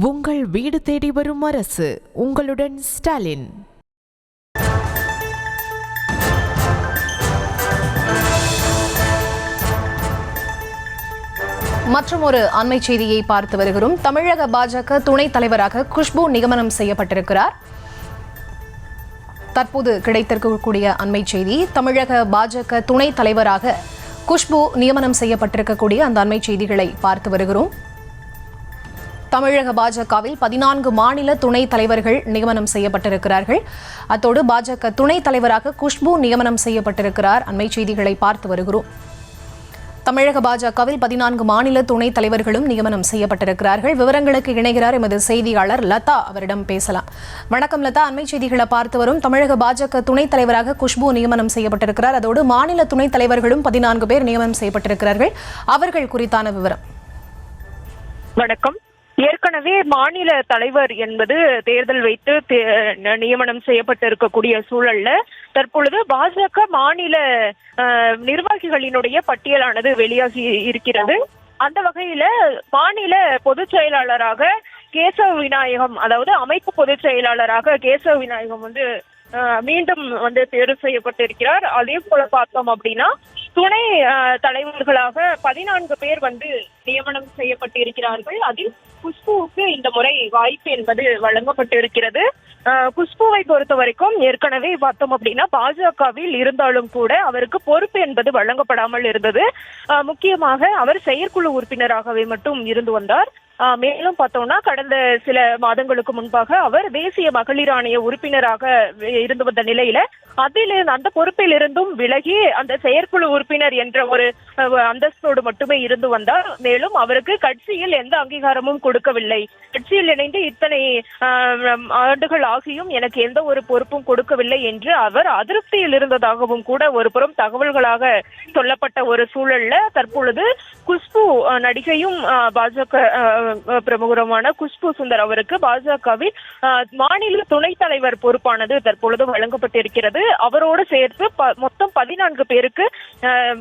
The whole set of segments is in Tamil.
உங்கள் வீடு தேடி வரும் அரசு. உங்களுடன் ஸ்டாலின். மற்றொரு அண்மை செய்தியை பார்த்து வருகிறோம். தமிழக பாஜக துணைத் தலைவராக குஷ்பு நியமனம் செய்யப்பட்டிருக்கிறார். தற்போது கிடைத்திருக்கக்கூடிய அண்மை செய்தி, தமிழக பாஜக துணைத் தலைவராக குஷ்பு நியமனம் செய்யப்பட்டிருக்கக்கூடிய அந்த அண்மை செய்திகளை பார்த்து வருகிறோம். தமிழக பாஜகவில் 14 மாநில துணைத் தலைவர்கள் நியமனம் செய்யப்பட்டிருக்கிறார்கள். அத்தோடு பாஜக துணைத் தலைவராக குஷ்பு நியமனம் செய்யப்பட்டிருக்கிறார். அண்மை செய்திகளை பார்த்து வருகிறோம். தமிழக பாஜகவில் 14 மாநில துணைத் தலைவர்களும் நியமனம் செய்யப்பட்டிருக்கிறார்கள். விவரங்களுக்கு இணைகிறார் எமது செய்தியாளர் லதா. அவரிடம் பேசலாம். வணக்கம் லதா, அண்மை செய்திகளை பார்த்து வரும். தமிழக பாஜக துணைத் தலைவராக குஷ்பு நியமனம் செய்யப்பட்டிருக்கிறார். அதோடு மாநில துணைத் தலைவர்களும் 14 பேர் நியமனம் செய்யப்பட்டிருக்கிறார்கள். அவர்கள் குறித்தான விவரம். வணக்கம். ஏற்கனவே மாநில தலைவர் என்பது தேர்தல் வைத்து நியமனம் செய்யப்பட்டிருக்கக்கூடிய சூழல்ல தற்பொழுது பாஜக மாநில நிர்வாகிகளினுடைய பட்டியலானது வெளியாகி இருக்கிறது. அந்த வகையில மாநில பொதுச் செயலாளராக கேசவ விநாயகம், அதாவது அமைப்பு பொதுச் செயலாளராக கேசவ விநாயகம் மீண்டும் தேர்வு செய்யப்பட்டிருக்கிறார். அதே போல பார்த்தோம் அப்படின்னா துணை தலைவர்களாக 14 பேர் நியமனம் செய்யப்பட்டிருக்கிறார்கள். அதில் குஷ்புவுக்கு இந்த முறை வாய்ப்பு என்பது வழங்கப்பட்டிருக்கிறது. குஷ்புவை பொறுத்த வரைக்கும் ஏற்கனவே பார்த்தோம் அப்படின்னா பாஜகவில் இருந்தாலும் கூட அவருக்கு பொறுப்பு என்பது வழங்கப்படாமல் இருந்தது. முக்கியமாக அவர் செயற்குழு உறுப்பினராகவே மட்டும் இருந்து வந்தார். மேலும் பார்த்தோம்னா கடந்த சில மாதங்களுக்கு முன்பாக அவர் தேசிய மகளிர் ஆணைய உறுப்பினராக இருந்து வந்த நிலையில அந்த பொறுப்பில் இருந்தும் விலகி அந்த செயற்குழு உறுப்பினர் என்ற ஒரு அந்தஸ்தோடு மட்டுமே இருந்து வந்தார். மேலும் அவருக்கு கட்சியில் எந்த அங்கீகாரமும் கொடுக்கவில்லை. கட்சியில் இணைந்து இத்தனை ஆண்டுகள் ஆகியும் எனக்கு எந்த ஒரு பொறுப்பும் கொடுக்கவில்லை என்று அவர் அதிருப்தியில் இருந்ததாகவும் கூட ஒரு புறம் தகவல்களாக சொல்லப்பட்ட ஒரு சூழல்ல தற்பொழுது குஷ்பு நடிகையும் பாஜக பிரமுகரமான குஷ்பு சுந்தர் அவருக்கு பாஜகவில் மாநில துணைத் தலைவர் பொறுப்பானது தற்பொழுது வழங்கப்பட்டிருக்கிறது. அவரோடு சேர்த்து மொத்தம் 14 பேருக்கு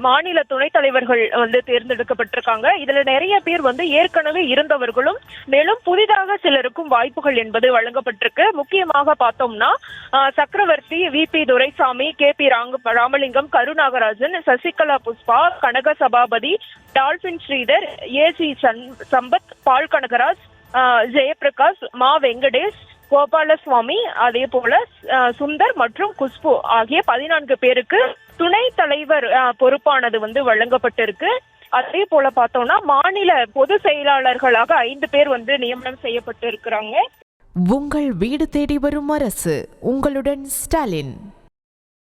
மாநில துணைத் தலைவர்கள் தேர்ந்தெடுக்கப்பட்டிருக்காங்க. இதுல நிறைய பேர் ஏற்கனவே இருந்தவர்களும் மேலும் புதிதாக சிலருக்கும் வாய்ப்புகள் என்பது வழங்கப்பட்டிருக்கு. முக்கியமாக பார்த்தோம்னா சக்கரவர்த்தி, VP துரைசாமி, KP ராமலிங்கம், கருநாகராஜன், சசிகலா புஷ்பா, கனக சபாபதி, டால்பின் ஸ்ரீதர், AC சம்பத், பால் கனகராஜ், ஜெயபிரகாஷ், மா வெங்கடேஷ், கோபாலசுவாமி, அதே போல சுந்தர் மற்றும் குஷ்பு ஆகிய 14 பேருக்கு துணை தலைவர் பொறுப்பானது வழங்கப்பட்டிருக்கு. அதே போல பார்த்தோம்னா மாநில பொது செயலாளர்களாக 5 பேர் நியமனம் செய்யப்பட்டு இருக்கிறாங்க. உங்கள் வீடு தேடி வரும் அரசு. உங்களுடன் ஸ்டாலின்.